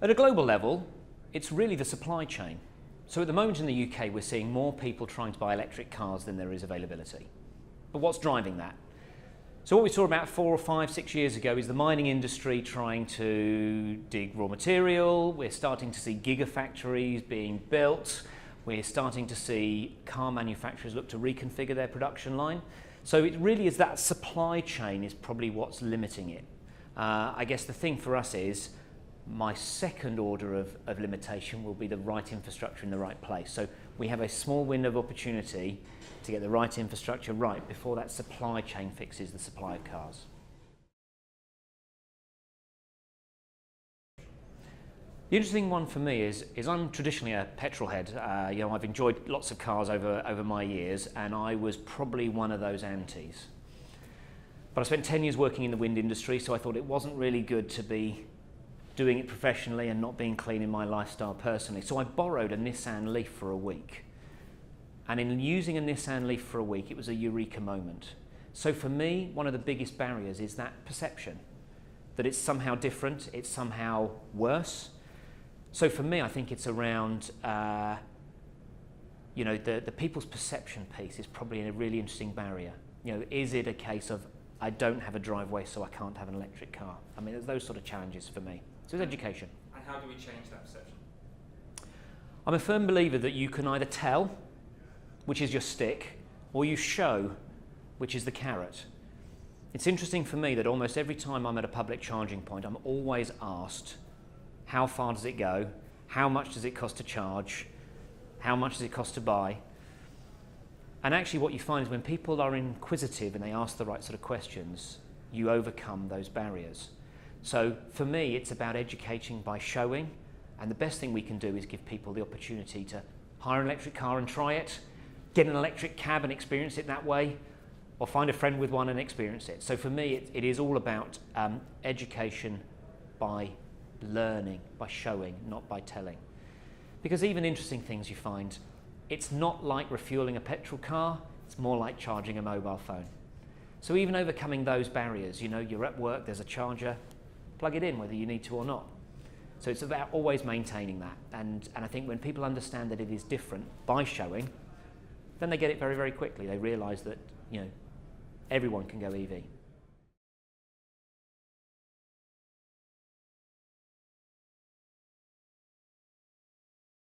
At a global level, it's really the supply chain. So at the moment in the UK, we're seeing more people trying to buy electric cars than there is availability. But what's driving that? So what we saw about 4 or 5, 6 years ago is the mining industry trying to dig raw material. We're starting to see gigafactories being built. We're starting to see car manufacturers look to reconfigure their production line. So it really is that supply chain is probably what's limiting it. I guess the thing for us is my second order of limitation will be the right infrastructure in the right place. So we have a small window of opportunity to get the right infrastructure right before that supply chain fixes the supply of cars. The interesting one for me is I'm traditionally a petrol head. I've enjoyed lots of cars over my years, and I was probably one of those antis. But I spent 10 years working in the wind industry, so I thought it wasn't really good to be doing it professionally and not being clean in my lifestyle personally. So I borrowed a Nissan Leaf for a week. And in using a Nissan Leaf for a week, it was a eureka moment. So for me, one of the biggest barriers is that perception, that it's somehow different, it's somehow worse. So for me, I think it's around, the people's perception piece is probably a really interesting barrier. Is it a case of, I don't have a driveway, so I can't have an electric car? I mean, there's those sort of challenges for me. So it's education. And how do we change that perception? I'm a firm believer that you can either tell, which is your stick, or you show, which is the carrot. It's interesting for me that almost every time I'm at a public charging point, I'm always asked, how far does it go? How much does it cost to charge? How much does it cost to buy? And actually what you find is when people are inquisitive and they ask the right sort of questions, you overcome those barriers. So for me, it's about educating by showing, and the best thing we can do is give people the opportunity to hire an electric car and try it, get an electric cab and experience it that way, or find a friend with one and experience it. So for me, it is all about education by learning, by showing, not by telling. Because even interesting things you find, it's not like refueling a petrol car, it's more like charging a mobile phone. So even overcoming those barriers, you're at work, there's a charger, plug it in whether you need to or not. So it's about always maintaining that. And I think when people understand that it is different by showing, then they get it very, very quickly. They realise that, everyone can go EV.